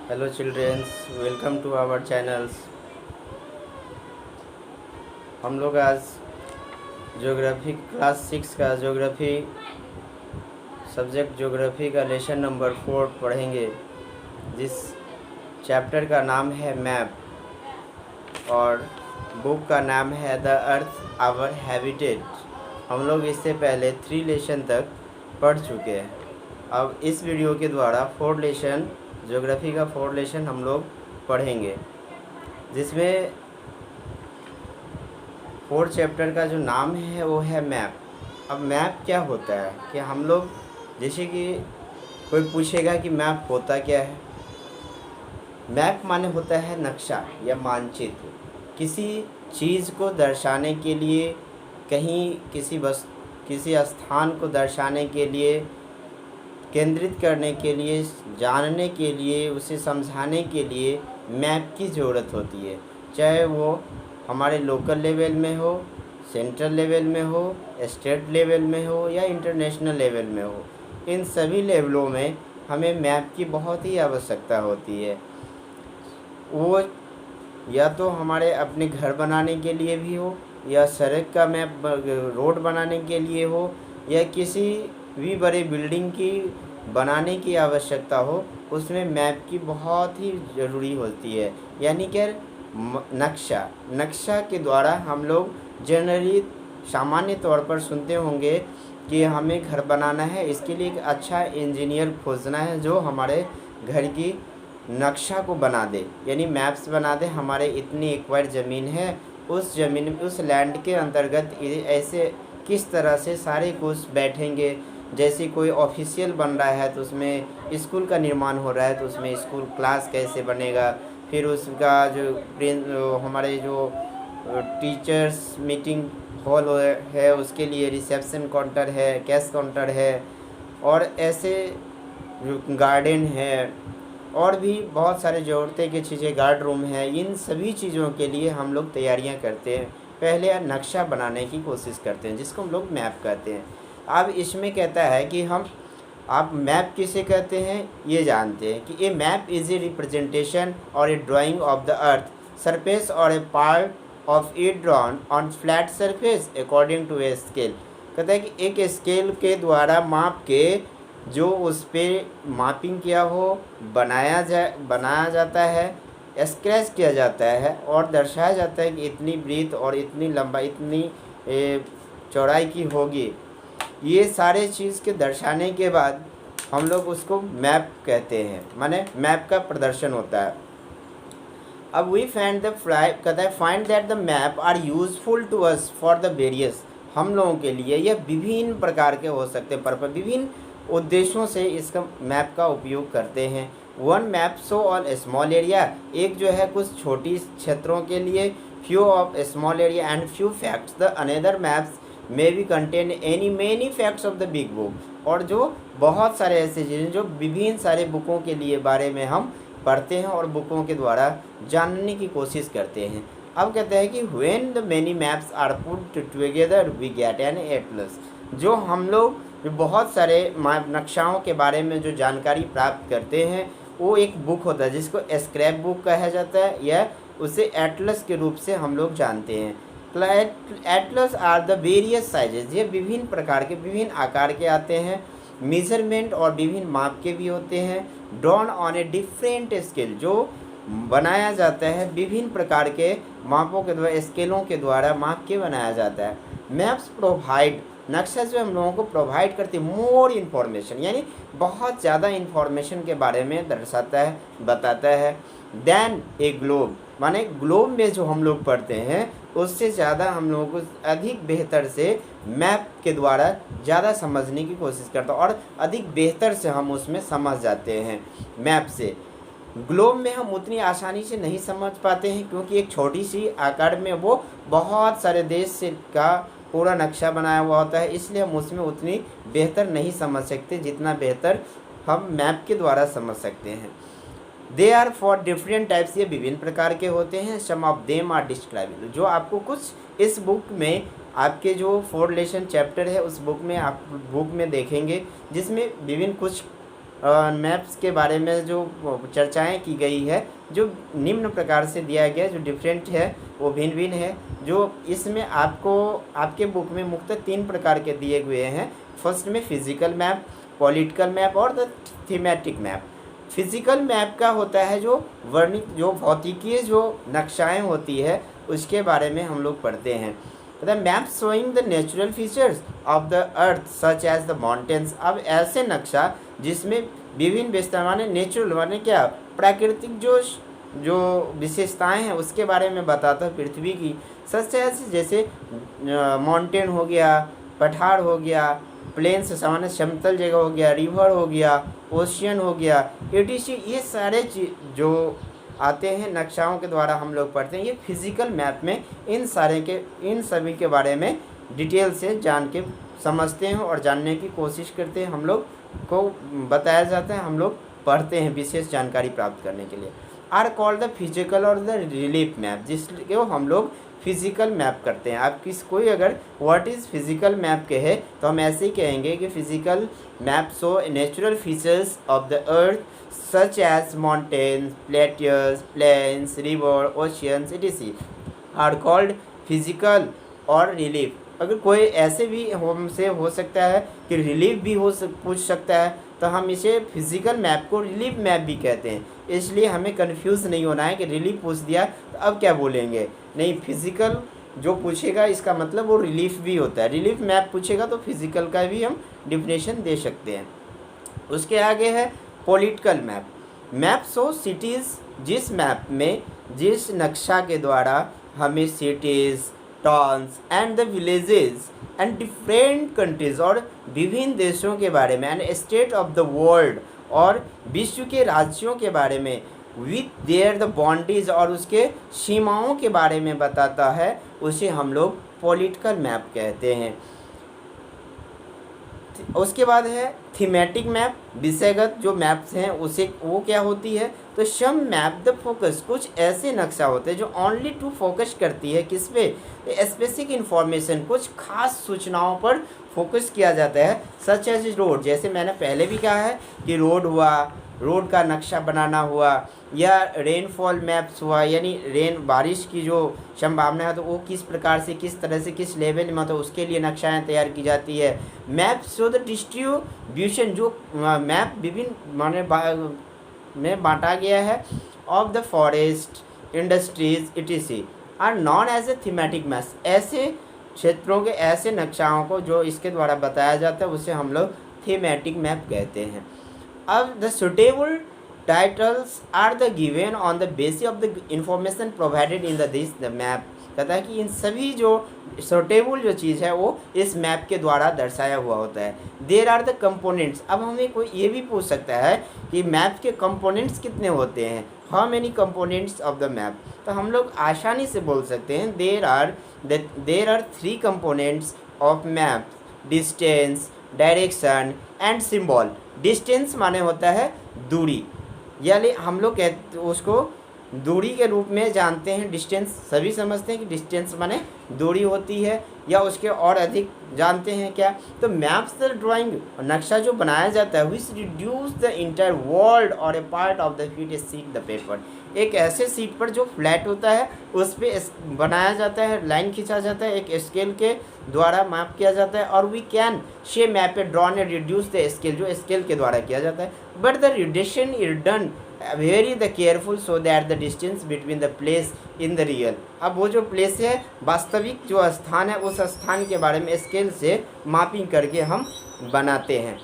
Hello childrens, welcome to our channels. हम लोग आज ज्योग्राफी क्लास 6 का ज्योग्राफी सब्जेक्ट ज्योग्राफी का लेसन नंबर 4 पढ़ेंगे, जिस चैप्टर का नाम है मैप और बुक का नाम है द अर्थ आवर हैबिटेट। हम लोग इससे पहले 3 लेसन तक पढ़ चुके हैं। अब इस वीडियो के द्वारा 4 लेसन ज्योग्राफी का 4 लेसन हम लोग पढ़ेंगे, जिसमें 4 चैप्टर का जो नाम है वो है मैप। अब मैप क्या होता है कि हम लोग, जैसे कि कोई पूछेगा कि मैप होता क्या है। मैप माने होता है नक्शा या मानचित्र, किसी चीज़ को दर्शाने के लिए, कहीं किसी स्थान को दर्शाने के लिए, केंद्रित करने के लिए, जानने के लिए, उसे समझाने के लिए मैप की ज़रूरत होती है। चाहे वो हमारे लोकल लेवल में हो, सेंट्रल लेवल में हो, स्टेट लेवल में हो या इंटरनेशनल लेवल में हो, इन सभी लेवलों में हमें मैप की बहुत ही आवश्यकता होती है। वो या तो हमारे अपने घर बनाने के लिए भी हो, या सड़क का मैप रोड बनाने के लिए हो, या किसी भी बड़े बिल्डिंग की बनाने की आवश्यकता हो, उसमें मैप की बहुत ही ज़रूरी होती है। यानी कि नक्शा के द्वारा हम लोग जनरली सामान्य तौर पर सुनते होंगे कि हमें घर बनाना है, इसके लिए एक अच्छा इंजीनियर खोजना है जो हमारे घर की नक्शा को बना दे, यानी मैप्स बना दे। हमारे इतनी एक्वायर ज़मीन है, उस ज़मीन उस लैंड के अंतर्गत ऐसे किस तरह से सारे कुछ बैठेंगे। जैसे कोई ऑफिशियल बन रहा है तो उसमें स्कूल का निर्माण हो रहा है, तो उसमें स्कूल क्लास कैसे बनेगा, फिर उसका जो हमारे जो टीचर्स मीटिंग हॉल है उसके लिए रिसेप्शन काउंटर है, कैश काउंटर है, और ऐसे गार्डन है, और भी बहुत सारे ज़रूरतें की चीज़ें, गार्ड रूम है। इन सभी चीज़ों के लिए हम लोग तैयारियां करते हैं, पहले नक्शा बनाने की कोशिश करते हैं, जिसको हम लोग मैप कहते हैं। अब इसमें कहता है कि आप मैप किसे कहते हैं ये जानते हैं कि a map is a representation और a drawing of the earth surface और a part of it drawn on flat surface according to a scale. कहता है कि एक स्केल के द्वारा माप के जो उस पर मापिंग किया हो बनाया जाता है, स्क्रैच किया जाता है और दर्शाया जाता है कि इतनी ब्रीथ और इतनी लंबाई, इतनी चौड़ाई की होगी। ये सारे चीज़ के दर्शाने के बाद हम लोग उसको मैप कहते हैं, माने मैप का प्रदर्शन होता है। अब वी कहता है find that the map are useful to us for the various. हम लोगों के लिए यह विभिन्न प्रकार के हो सकते हैं, पर विभिन्न उद्देश्यों से इसका मैप का उपयोग करते हैं। One map show on small area, एक जो है कुछ छोटी क्षेत्रों के लिए, few of small area and few facts. The another maps may be contain many facts of the big book, और जो बहुत सारे ऐसे चीज़ें जो विभिन्न सारे बुकों के लिए बारे में हम पढ़ते हैं और बुकों के द्वारा जानने की कोशिश करते हैं। अब कहते हैं कि when the many maps are put together we get an atlas. जो हम लोग बहुत सारे नक्शाओं के बारे में जो जानकारी प्राप्त करते हैं वो एक बुक होता है, जिसको स्क्रैप बुक कहा जाता है, या उसे एटलस के रूप से हम लोग जानते हैं। Atlas are the various sizes, ये विभिन्न प्रकार के, विभिन्न आकार के आते हैं, मेजरमेंट और विभिन्न माप के भी होते हैं। Drawn on a different scale, जो बनाया जाता है विभिन्न प्रकार के मापों के द्वारा, स्केलों के द्वारा माप के बनाया जाता है। मैप्स प्रोवाइड, नक्शा जो हम लोगों को प्रोवाइड करती है मोर इन्फॉर्मेशन, यानी बहुत ज़्यादा इन्फॉर्मेशन के बारे में दर्शाता है, बताता है, देन ए ग्लोब। माने ग्लोब में जो हम लोग पढ़ते हैं उससे ज़्यादा हम लोगों को अधिक बेहतर से मैप के द्वारा ज़्यादा समझने की कोशिश करता है, और अधिक बेहतर से हम उसमें समझ जाते हैं मैप से। ग्लोब में हम उतनी आसानी से नहीं समझ पाते हैं, क्योंकि एक छोटी सी आकार में वो बहुत सारे देश से का पूरा नक्शा बनाया हुआ होता है, इसलिए हम उसमें उतनी बेहतर नहीं समझ सकते जितना बेहतर हम मैप के द्वारा समझ सकते हैं। They are for different types, ये विभिन्न प्रकार के होते हैं। Some of them are describable, जो आपको कुछ इस बुक में, आपके जो 4 लेसन चैप्टर है उस बुक में आप देखेंगे, जिसमें विभिन्न कुछ मैप्स के बारे में जो चर्चाएं की गई है, जो निम्न प्रकार से दिया गया, जो डिफरेंट है, वो भिन्न भिन्न है। जो इसमें आपको आपके बुक में मुख्यतः 3 प्रकार के दिए हुए हैं। फर्स्ट में फिजिकल मैप, पॉलिटिकल मैप और the thematic map. Physical map का होता है जो वर्णित, जो भौतिकीय जो नक्शाएं होती है उसके बारे में हम लोग पढ़ते हैं। The map showing the natural features of the earth such as the mountains. अब ऐसे नक्शा जिसमें विभिन्न विस्तार माने नेचुरल माने क्या, प्राकृतिक जो विशेषताएं हैं उसके बारे में बताता है पृथ्वी की। सच एज जैसे माउंटेन हो गया, पठार हो गया, प्लेन्स सामान्य समतल जगह हो गया, रिवर हो गया, ओशियन हो गया, एटीसी, ये सारे जो आते हैं नक्शाओं के द्वारा हम लोग पढ़ते हैं। ये फिजिकल मैप में इन सभी के बारे में डिटेल से जान के समझते हैं और जानने की कोशिश करते हैं। हम लोग को बताया जाता है, हम लोग पढ़ते हैं विशेष जानकारी प्राप्त करने के लिए। आर कॉल्ड द फिजिकल और द रिलीफ मैप, जिसको हम लोग फिजिकल मैप करते हैं। आप कोई अगर व्हाट इज़ फिजिकल मैप कहे तो हम ऐसे ही कहेंगे कि physical map show natural features of the earth such as mountains, plateaus, plains, river, oceans, etc. are called physical और रिलीफ। अगर कोई ऐसे भी हमसे हो सकता है कि रिलीफ भी पूछ सकता है तो हम इसे फिजिकल मैप को रिलीफ मैप भी कहते हैं। इसलिए हमें कंफ्यूज नहीं होना है कि रिलीफ पूछ दिया तो अब क्या बोलेंगे, नहीं, फिजिकल जो पूछेगा इसका मतलब वो रिलीफ भी होता है। रिलीफ मैप पूछेगा तो फिजिकल का भी हम डिफिनेशन दे सकते हैं। उसके आगे है political map. Map show cities, जिस मैप में जिस नक्शा के द्वारा हमें cities, towns and the villages and different countries और विभिन्न देशों के बारे में and state of the world और विश्व के राज्यों के बारे में विथ देयर द बाउंड्रीज और उसके सीमाओं के बारे में बताता है, उसे हम लोग पॉलिटिकल मैप कहते हैं। उसके बाद है थीमेटिक मैप। विषयगत जो मैप्स हैं उसे वो क्या होती है, तो सम मैप द फोकस, कुछ ऐसे नक्शा होते हैं जो ओनली टू फोकस करती है किस पे, स्पेसिफिक इन्फॉर्मेशन, कुछ खास सूचनाओं पर फोकस किया जाता है। सच एज रोड, जैसे मैंने पहले भी कहा है कि रोड हुआ, रोड का नक्शा बनाना हुआ, या रेनफॉल मैप्स हुआ, यानी बारिश की जो संभावना है तो वो किस प्रकार से, किस तरह से, किस लेवल में, तो उसके लिए नक्शाएं तैयार की जाती है। मैप शो द डिस्ट्रीब्यूशन, जो मैप विभिन्न माने में बांटा गया है, of the forest, industries etc are known as a thematic maps. ऐसे क्षेत्रों के ऐसे नक्शाओं को जो इसके द्वारा बताया जाता है उसे हम लोग थीमेटिक मैप कहते हैं। अब the suitable titles are the given on the basis of the information provided in the map. कहता है कि इन सभी जो सुटेबल जो चीज़ है वो इस मैप के द्वारा दर्शाया हुआ होता है। There are the components. अब हमें कोई ये भी पूछ सकता है कि मैप के कंपोनेंट्स कितने होते हैं, how many components of the map, तो हम लोग आसानी से बोल सकते हैं there are 3 components of map, distance, direction and symbol. Distance माने होता है दूरी, यानी हम लोग कहते उसको दूरी के रूप में जानते हैं। डिस्टेंस सभी समझते हैं कि डिस्टेंस माने दूरी होती है, या उसके और अधिक जानते हैं क्या, तो मैप्स द ड्राइंग, नक्शा जो बनाया जाता है, which reduce the entire world और a part of the feet sheet the paper. एक ऐसे सीट पर जो फ्लैट होता है उस पर बनाया जाता है, लाइन खींचा जाता है, एक स्केल के द्वारा माप किया जाता है, और वी कैन शे map A drawn A reduce the scale, जो स्केल के द्वारा किया जाता है। But the reduction is done very the careful so that the distance between the place in the real. अब वो जो प्लेस है, वास्तविक जो स्थान है, उस स्थान के बारे में स्केल से मापिंग करके हम बनाते हैं।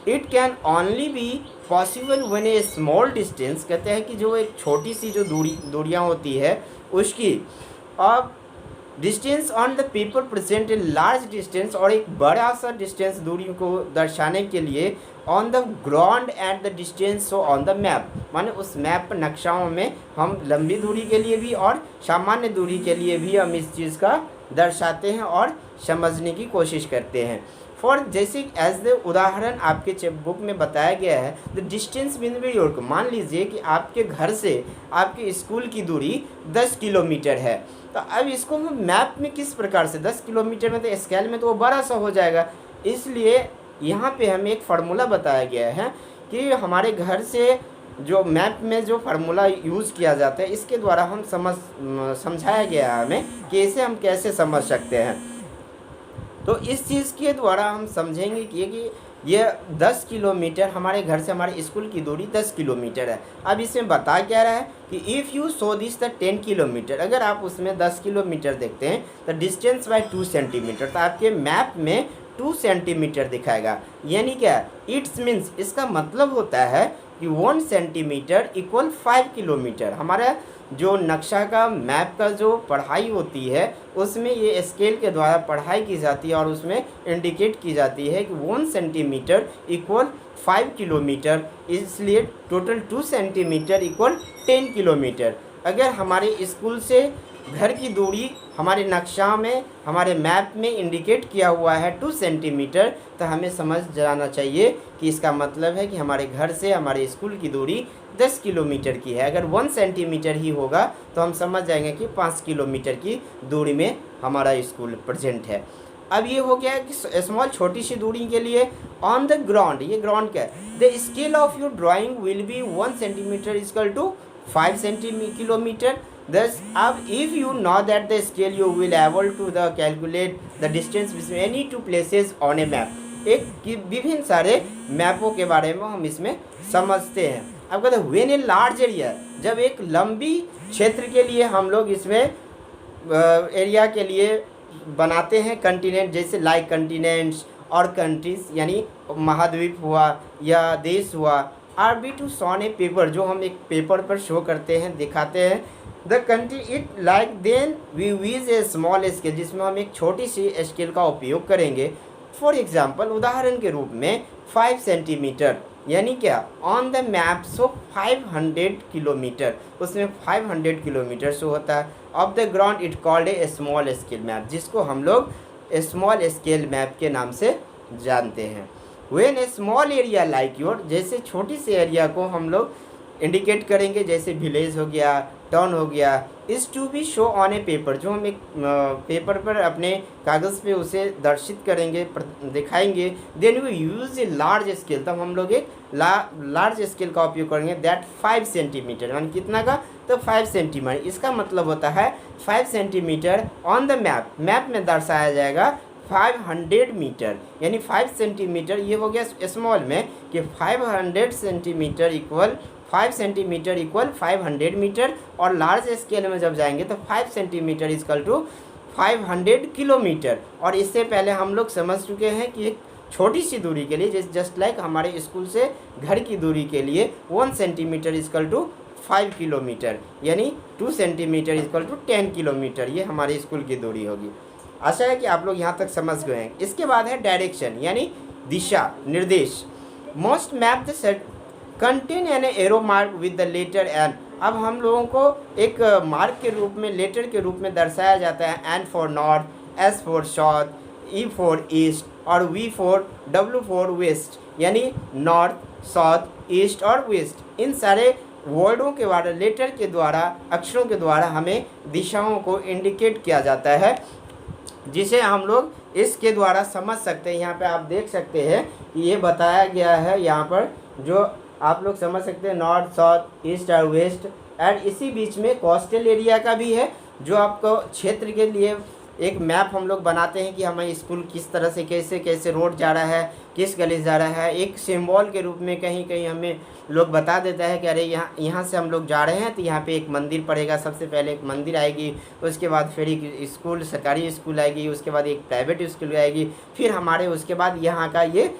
It can only be possible when A small distance, कहते हैं कि जो एक छोटी सी जो दूरियाँ होती है उसकी, अब distance on the paper present a large distance, और एक बड़ा सा डिस्टेंस दूरी को दर्शाने के लिए on the ground and the distance so on the map, माने उस मैप पर नक्शाओं में हम लंबी दूरी के लिए भी और सामान्य दूरी के लिए भी हम इस चीज़ का दर्शाते हैं और समझने की कोशिश करते हैं। फॉर जैसे एज द उदाहरण आपके बुक में बताया गया है, द डिस्टेंस बिटवीन योर, मान लीजिए कि आपके घर से आपके स्कूल की दूरी 10 किलोमीटर है, तो अब इसको मैप में किस प्रकार से 10 किलोमीटर में, तो स्केल में तो वो बड़ा सा हो जाएगा। इसलिए यहाँ पे हमें एक फार्मूला बताया गया है कि हमारे घर से जो मैप में जो फार्मूला यूज़ किया जाता है इसके द्वारा हम समझाया गया है हमें कि इसे हम कैसे समझ सकते हैं। तो इस चीज़ के द्वारा हम समझेंगे कि ये 10 किलोमीटर हमारे घर से हमारे स्कूल की दूरी 10 किलोमीटर है। अब इसमें बता क्या रहा है कि if you show this the 10 kilometre, अगर आप उसमें 10 किलोमीटर देखते हैं तो डिस्टेंस बाय 2 सेंटीमीटर, तो आपके मैप में 2 सेंटीमीटर दिखाएगा। यानी क्या इट्स मीन्स, इसका मतलब होता है कि 1 सेंटीमीटर इक्वल 5 किलोमीटर। हमारा जो नक्शा का मैप का जो पढ़ाई होती है उसमें ये स्केल के द्वारा पढ़ाई की जाती है और उसमें इंडिकेट की जाती है कि 1 सेंटीमीटर इक्वल 5 किलोमीटर, इसलिए टोटल 2 सेंटीमीटर इक्वल 10 किलोमीटर। अगर हमारे स्कूल से घर की दूरी हमारे नक्शा में हमारे मैप में इंडिकेट किया हुआ है 2 सेंटीमीटर, तो हमें समझ जाना चाहिए कि इसका मतलब है कि हमारे घर से हमारे स्कूल की दूरी 10 किलोमीटर की है। अगर 1 सेंटीमीटर ही होगा तो हम समझ जाएंगे कि 5 किलोमीटर की दूरी में हमारा स्कूल प्रेजेंट है। अब ये हो गया कि स्मॉल छोटी सी दूरी के लिए। ऑन द ग्राउंड, ये ग्राउंड क्या है, the scale of your drawing will be 1 centimetre equal to 5 kilometre. Thus, अब if you know that the scale, you will able to the calculate the distance between any two places on a map। एक विभिन्न सारे मैपों के बारे में हम इसमें समझते हैं। अब कहते हैं व्हेन ए लार्ज एरिया, जब एक लंबी क्षेत्र के लिए हम लोग इसमें एरिया के लिए बनाते हैं कंटिनेंट, जैसे लाइक कंटिनेंट्स और कंट्रीज, यानी महाद्वीप हुआ या देश हुआ। Are be to shown a paper, जो हम एक पेपर पर शो करते हैं, दिखाते हैं। The country it like then we use a small scale, जिसमें हम एक छोटी सी स्केल का उपयोग करेंगे। फॉर एग्जाम्पल, उदाहरण के रूप में 5 सेंटीमीटर, यानी क्या on the map so 500 kilometre, उसमें 500 किलोमीटर शो होता है। Of the ground it called a small scale map, जिसको हम लोग स्मॉल स्केल मैप के नाम से जानते हैं। When A small area like your, जैसे छोटी सी एरिया को हम लोग इंडिकेट करेंगे, जैसे विलेज हो गया, टाउन हो गया, is to be show on a paper, जो हम एक पेपर पर अपने कागज़ पे उसे दर्शित करेंगे, दिखाएंगे। Then we use a large scale, तब हम लोग एक लार्ज स्केल का उपयोग करेंगे। दैट 5 सेंटीमीटर, यानी कितना का, तो 5 सेंटीमीटर। इसका मतलब होता है 5 centimetre on the map, map में दर्शाया जाएगा 500 मीटर, यानी 5 सेंटीमीटर। ये हो गया स्मॉल में कि 500 centimetre equal 5 centimetre equal 500 metre, और लार्ज स्केल में जब जाएंगे तो 5 सेंटीमीटर इक्वल टू 500 किलोमीटर। और इससे पहले हम लोग समझ चुके हैं कि एक छोटी सी दूरी के लिए, जस्ट लाइक हमारे स्कूल से घर की दूरी के लिए 1 सेंटीमीटर इक्वल टू 5 किलोमीटर, यानी 2 सेंटीमीटर इक्वल टू 10 किलोमीटर, ये हमारे स्कूल की दूरी होगी। आशा है कि आप लोग यहाँ तक समझ गए हैं। इसके बाद है डायरेक्शन, यानी दिशा निर्देश। Most map the set contain an arrow mark with the letter N. अब हम लोगों को एक मार्क के रूप में, लेटर के रूप में दर्शाया जाता है। N for north, S for south, E for east और V for W for west, यानी नॉर्थ, साउथ, ईस्ट और वेस्ट। इन सारे वर्डों के द्वारा, लेटर के द्वारा, अक्षरों के द्वारा हमें दिशाओं को इंडिकेट किया जाता है, जिसे हम लोग इसके द्वारा समझ सकते हैं। यहाँ पे आप देख सकते हैं कि ये बताया गया है, यहाँ पर जो आप लोग समझ सकते हैं नॉर्थ, साउथ, ईस्ट और वेस्ट। एंड इसी बीच में कोस्टल एरिया का भी है, जो आपको क्षेत्र के लिए एक मैप हम लोग बनाते हैं कि हमारे स्कूल किस तरह से, कैसे कैसे रोड जा रहा है, किस गली जा रहा है। एक सिंबल के रूप में कहीं कहीं हमें लोग बता देता है कि अरे यहाँ से हम लोग जा रहे हैं तो यहाँ पे एक मंदिर पड़ेगा। सबसे पहले एक मंदिर आएगी, उसके बाद फिर एक स्कूल, सरकारी स्कूल आएगी, उसके बाद एक प्राइवेट स्कूल आएगी, फिर हमारे उसके बाद यहाँ का ये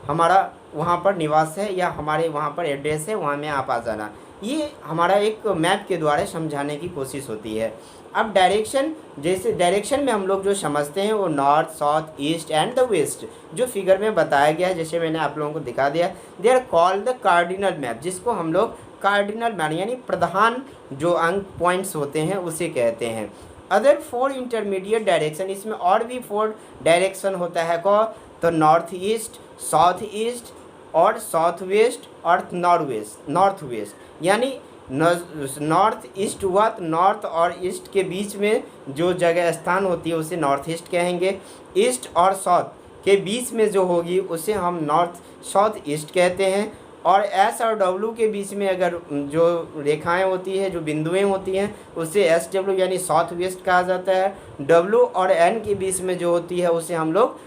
हमारा वहाँ पर निवास है या हमारे वहाँ पर एड्रेस है, वहाँ में आप आ जाना। ये हमारा एक मैप के द्वारा समझाने की कोशिश होती है। अब डायरेक्शन, जैसे डायरेक्शन में हम लोग जो समझते हैं वो north, south, east and the west, जो फिगर में बताया गया है, जैसे मैंने आप लोगों को दिखा दिया। They are called the cardinal map, जिसको हम लोग कार्डिनल मैप यानी प्रधान जो अंक पॉइंट्स होते हैं उसे कहते हैं। अदर 4 इंटरमीडिएट डायरेक्शन, इसमें और भी 4 डायरेक्शन होता है को, तो नॉर्थ ईस्ट, साउथ ईस्ट और साउथ वेस्ट और नॉर्थ वेस्ट, यानी नॉर्थ ईस्ट हुआ तो नॉर्थ और ईस्ट के बीच में जो जगह स्थान होती है उसे नॉर्थ ईस्ट कहेंगे। ईस्ट और साउथ के बीच में जो होगी उसे हम नॉर्थ साउथ ईस्ट कहते हैं। और एस और डब्ल्यू के बीच में अगर जो रेखाएं होती है, जो बिंदुएं होती हैं, उसे एस डब्ल्यू यानी साउथ वेस्ट कहा जाता है। डब्ल्यू और एन के बीच में जो होती है उसे हम लोग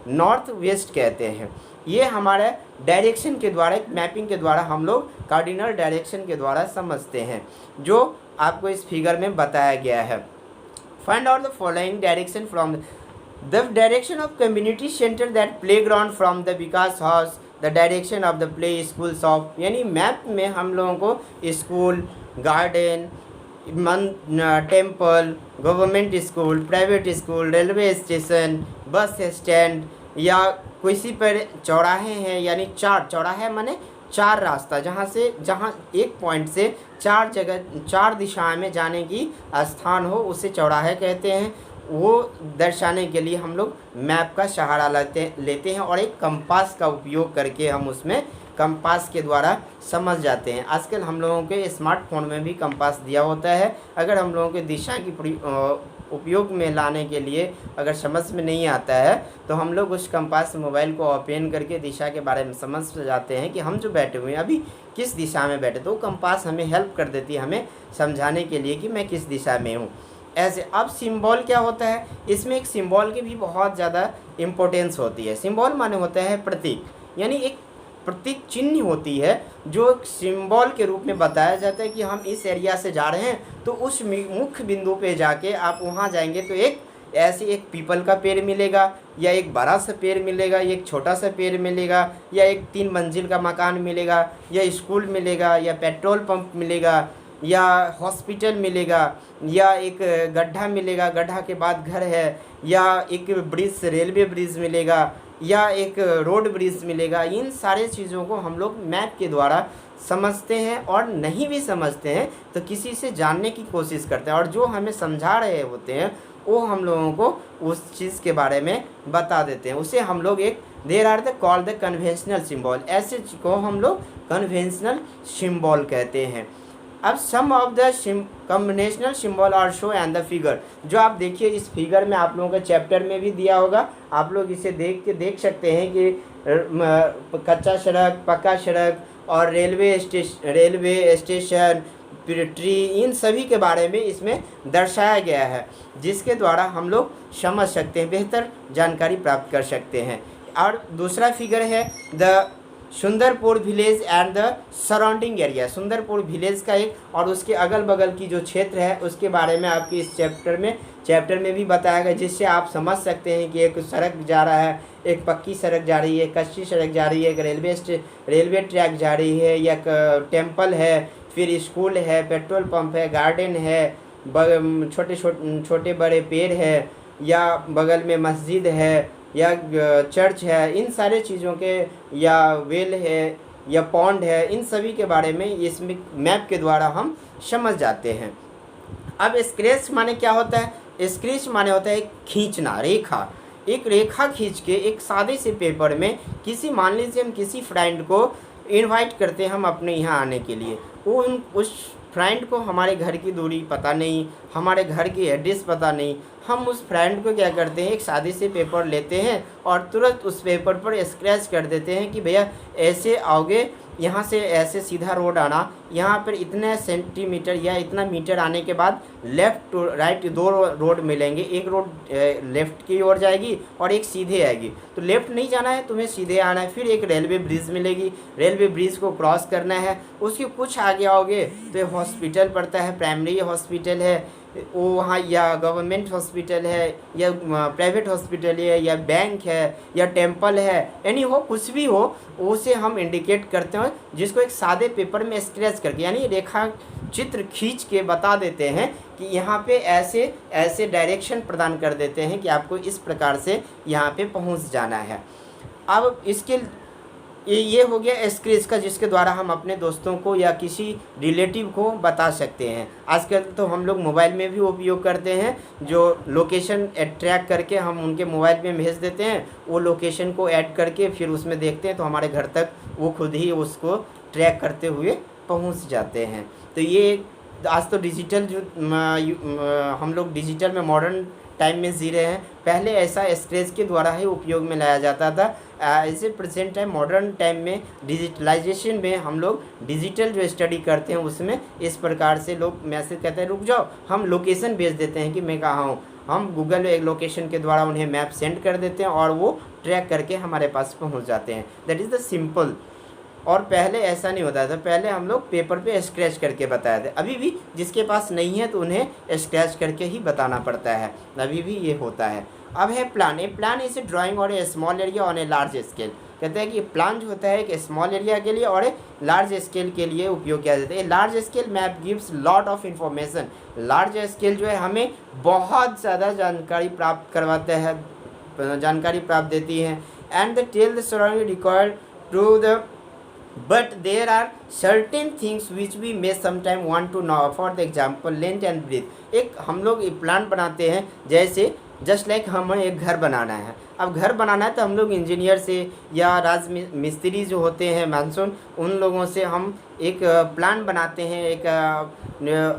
नॉर्थ वेस्ट कहते हैं। ये हमारे डायरेक्शन के द्वारा, मैपिंग के द्वारा हम लोग कार्डिनल डायरेक्शन के द्वारा समझते हैं, जो आपको इस फिगर में बताया गया है। Find out the following direction from the direction of community centre that play ground from the Vikas house the direction of the play schools of, यानी मैप में हम लोगों को school, garden, temple, government school, private school, railway station, bus stand या किसी पर चौराहे हैं, यानी चार चौराहे माने चार रास्ता, जहाँ एक पॉइंट से चार जगह, चार दिशाएं में जाने की स्थान हो, उसे चौराहे कहते हैं। वो दर्शाने के लिए हम लोग मैप का सहारा लेते हैं और एक कंपास का उपयोग करके हम उसमें कंपास के द्वारा समझ जाते हैं। आजकल हम लोगों के स्मार्टफोन में भी कंपास दिया होता है। अगर हम लोगों के दिशा की उपयोग में लाने के लिए अगर समझ में नहीं आता है तो हम लोग उस कंपास मोबाइल को ओपन करके दिशा के बारे में समझ जाते हैं कि हम जो बैठे हुए हैं अभी किस दिशा में बैठे, तो कंपास हमें हेल्प कर देती है हमें समझाने के लिए कि मैं किस दिशा में हूँ। ऐसे अब सिंबल क्या होता है, इसमें एक सिंबल की भी बहुत ज़्यादा इम्पोर्टेंस होती है। सिंबल माने होता है प्रतीक, यानी एक प्रतीक चिन्ह होती है जो सिंबल के रूप में बताया जाता है कि हम इस एरिया से जा रहे हैं, तो उस मुख्य बिंदु पे जाके आप वहाँ जाएंगे तो एक ऐसे एक पीपल का पेड़ मिलेगा, या एक बड़ा सा पेड़ मिलेगा, एक छोटा सा पेड़ मिलेगा, या एक 3 मंजिल का मकान मिलेगा, या स्कूल मिलेगा, या पेट्रोल पंप मिलेगा, या हॉस्पिटल मिलेगा, या एक गड्ढा मिलेगा, गड्ढा के बाद घर है, या एक ब्रिज, रेलवे ब्रिज मिलेगा, या एक रोड ब्रिज मिलेगा। इन सारे चीज़ों को हम लोग मैप के द्वारा समझते हैं, और नहीं भी समझते हैं तो किसी से जानने की कोशिश करते हैं, और जो हमें समझा रहे होते हैं वो हम लोगों को उस चीज़ के बारे में बता देते हैं। उसे हम लोग एक there are the call the conventional symbol, ऐसे को हम लोग कन्वेंशनल सिंबल कहते हैं। अब some of the combinational symbol are show and the figure, जो आप देखिए इस फिगर में आप लोगों के चैप्टर में भी दिया होगा, आप लोग इसे देख सकते हैं कि कच्चा सड़क, पक्का सड़क और रेलवे स्टेशन, ट्री, इन सभी के बारे में इसमें दर्शाया गया है, जिसके द्वारा हम लोग समझ सकते हैं, बेहतर जानकारी प्राप्त कर सकते हैं। और दूसरा फिगर है the Sundarpur village and the surrounding area, Sundarpur village का एक और उसके अगल बगल की जो क्षेत्र है उसके बारे में आपके इस चैप्टर में भी बताया गया, जिससे आप समझ सकते हैं कि एक सड़क जा रहा है, एक पक्की सड़क जा रही है, कच्ची सड़क जा रही है, एक रेलवे ट्रैक जा रही है, या टेम्पल है, फिर स्कूल है, पेट्रोल पंप है, गार्डन है, छोटे बड़े पेड़ है, या बगल में मस्जिद है, या चर्च है, इन सारे चीज़ों के, या वेल है, या पॉन्ड है, इन सभी के बारे में इसमें मैप के द्वारा हम समझ जाते हैं। अब स्केच माने क्या होता है, स्केच माने होता है खींचना, रेखा, एक रेखा खींच के एक सादे से पेपर में किसी, मान लीजिए हम किसी फ्रेंड को इनवाइट करते हैं हम अपने यहाँ आने के लिए, उस फ्रेंड को हमारे घर की दूरी पता नहीं, हमारे घर की एड्रेस पता नहीं, हम उस फ्रेंड को क्या करते हैं, एक सादे से पेपर लेते हैं और तुरंत उस पेपर पर स्क्रैच कर देते हैं कि भैया ऐसे आओगे, यहाँ से ऐसे सीधा रोड आना, यहाँ पर इतने सेंटीमीटर या इतना मीटर आने के बाद लेफ़्ट टू राइट 2 रोड मिलेंगे, एक रोड लेफ़्ट की ओर जाएगी और एक सीधे आएगी, तो लेफ़्ट नहीं जाना है, तुम्हें सीधे आना है। फिर एक रेलवे ब्रिज मिलेगी, रेलवे ब्रिज को क्रॉस करना है, उसके कुछ आगे आओगे तो हॉस्पिटल पड़ता है, प्राइमरी हॉस्पिटल है वो वहाँ, या गवर्नमेंट हॉस्पिटल है, या प्राइवेट हॉस्पिटल है, या बैंक है, या टेम्पल है, यानी हो कुछ भी हो उसे हम इंडिकेट करते हैं, जिसको एक सादे पेपर में स्क्रैच करके यानी रेखा चित्र खींच के बता देते हैं कि यहाँ पे ऐसे ऐसे डायरेक्शन प्रदान कर देते हैं कि आपको इस प्रकार से यहाँ पे पहुँच जाना है। अब इसके ये हो गया स्केच का, जिसके द्वारा हम अपने दोस्तों को या किसी रिलेटिव को बता सकते हैं। आजकल तो हम लोग मोबाइल में भी उपयोग करते हैं, जो लोकेशन ट्रैक करके हम उनके मोबाइल में भेज देते हैं, वो लोकेशन को ऐड करके फिर उसमें देखते हैं तो हमारे घर तक वो खुद ही उसको ट्रैक करते हुए पहुंच जाते हैं। तो ये आज तो डिजिटल जो हम लोग डिजिटल में मॉडर्न टाइम में जी रहे हैं। पहले ऐसा स्क्रैच के द्वारा ही उपयोग में लाया जाता था। ऐसे प्रेजेंट टाइम मॉडर्न टाइम में डिजिटलाइजेशन में हम लोग डिजिटल जो स्टडी करते हैं उसमें इस प्रकार से लोग मैसेज कहते हैं रुक जाओ, हम लोकेशन भेज देते हैं कि मैं कहाँ हूँ। हम गूगल एक लोकेशन के द्वारा उन्हें मैप सेंड कर देते हैं और वो ट्रैक करके हमारे पास पहुँच जाते हैं। That is the simple. और पहले ऐसा नहीं होता था, पहले हम लोग पेपर पे स्क्रैच करके बताए थे। अभी भी जिसके पास नहीं है तो उन्हें स्क्रैच करके ही बताना पड़ता है, अभी भी ये होता है। अब है plan. A plan is a drawing और a small area on a large scale. कहते हैं कि प्लान जो होता है एक स्मॉल एरिया के लिए और ए लार्ज स्केल के लिए उपयोग किया जाता है। Large scale map gives lot of information. Large scale जो है हमें बहुत ज़्यादा जानकारी प्राप्त करवाते हैं, जानकारी प्राप्त देती है। And the tell the surrounding required to the but there are certain things which we may sometime want to know, for the example length and breadth। एक हम लोग प्लान बनाते हैं, जैसे जस्ट लाइक हमें एक घर बनाना है। अब घर बनाना है तो हम लोग इंजीनियर से या मिस्त्री जो होते हैं मानसून, उन लोगों से हम एक प्लान बनाते हैं, एक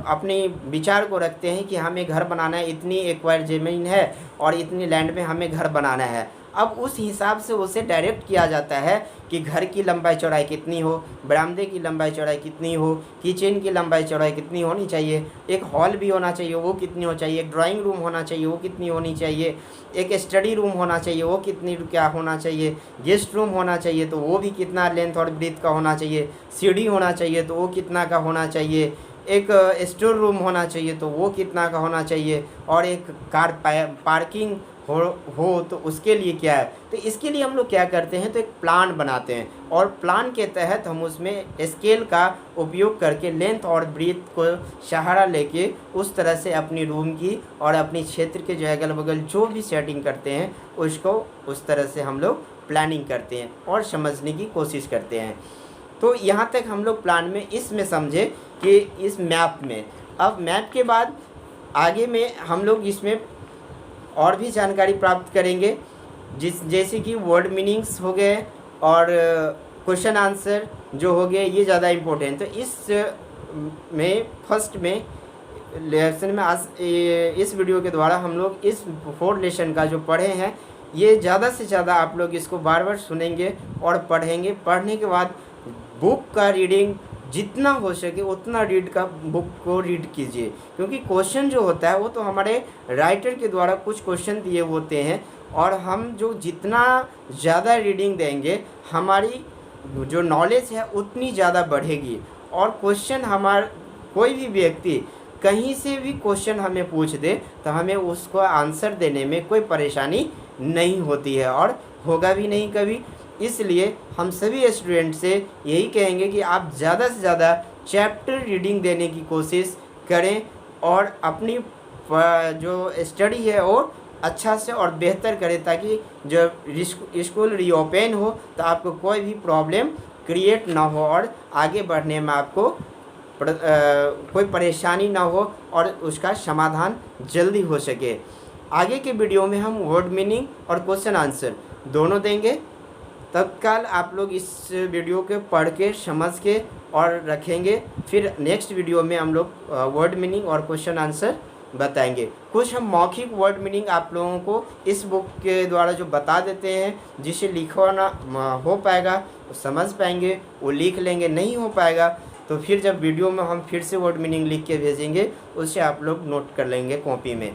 अपनी विचार को रखते हैं कि हमें घर बनाना है, इतनी एक्वायर ज़मीन है और इतनी लैंड में हमें घर बनाना है। अब उस हिसाब से उसे डायरेक्ट किया जाता है कि घर की लंबाई चौड़ाई कितनी हो, बरामदे की लंबाई चौड़ाई कितनी हो, किचन की लंबाई चौड़ाई कितनी होनी चाहिए, एक हॉल भी होना चाहिए वो कितनी हो चाहिए, एक ड्राइंग रूम होना चाहिए वो कितनी होनी चाहिए, एक स्टडी रूम होना चाहिए वो कितनी क्या होना चाहिए, गेस्ट रूम होना चाहिए तो वो भी कितना लेंथ और ब्रीथ का होना चाहिए, सीढ़ी होना चाहिए तो वो कितना का होना चाहिए, एक स्टोर रूम होना चाहिए तो वो कितना का होना चाहिए, और एक कार पार्किंग हो तो उसके लिए क्या है। तो इसके लिए हम लोग क्या करते हैं, तो एक प्लान बनाते हैं और प्लान के तहत हम उसमें स्केल का उपयोग करके लेंथ और ब्रीथ को सहारा लेके उस तरह से अपनी रूम की और अपनी क्षेत्र के जो अगल बगल जो भी सेटिंग करते हैं उसको उस तरह से हम लोग प्लानिंग करते हैं और समझने की कोशिश करते हैं। तो यहाँ तक हम लोग प्लान में इसमें समझे कि इस मैप में। अब मैप के बाद आगे में हम लोग इसमें और भी जानकारी प्राप्त करेंगे, जैसे कि वर्ड मीनिंग्स हो गए और क्वेश्चन आंसर जो हो गए, ये ज़्यादा इम्पोर्टेंट। तो इस में फर्स्ट में लेसन में आज इस वीडियो के द्वारा हम लोग इस 4 लेसन का जो पढ़े हैं ये ज़्यादा से ज़्यादा आप लोग इसको बार बार सुनेंगे और पढ़ेंगे। पढ़ने के बाद बुक का रीडिंग जितना हो सके उतना बुक को रीड कीजिए, क्योंकि क्वेश्चन जो होता है वो तो हमारे राइटर के द्वारा कुछ क्वेश्चन दिए होते हैं और हम जो जितना ज़्यादा रीडिंग देंगे हमारी जो नॉलेज है उतनी ज़्यादा बढ़ेगी। और क्वेश्चन कोई भी व्यक्ति कहीं से भी क्वेश्चन हमें पूछ दे तो हमें उसको आंसर देने में कोई परेशानी नहीं होती है और होगा भी नहीं कभी। इसलिए हम सभी स्टूडेंट से यही कहेंगे कि आप ज़्यादा से ज़्यादा चैप्टर रीडिंग देने की कोशिश करें और अपनी जो स्टडी है वो अच्छा से और बेहतर करें, ताकि जब स्कूल रीओपन हो तो आपको कोई भी प्रॉब्लम क्रिएट ना हो और आगे बढ़ने में आपको कोई परेशानी ना हो और उसका समाधान जल्दी हो सके। आगे के वीडियो में हम वर्ड मीनिंग और क्वेश्चन आंसर दोनों देंगे। तत्काल आप लोग इस वीडियो के पढ़ के समझ के और रखेंगे। फिर नेक्स्ट वीडियो में हम लोग वर्ड मीनिंग और क्वेश्चन आंसर बताएंगे। कुछ हम मौखिक वर्ड मीनिंग आप लोगों को इस बुक के द्वारा जो बता देते हैं, जिसे लिखवाना हो पाएगा समझ पाएंगे वो लिख लेंगे, नहीं हो पाएगा तो फिर जब वीडियो में हम फिर से वर्ड मीनिंग लिख के भेजेंगे उससे आप लोग नोट कर लेंगे कॉपी में।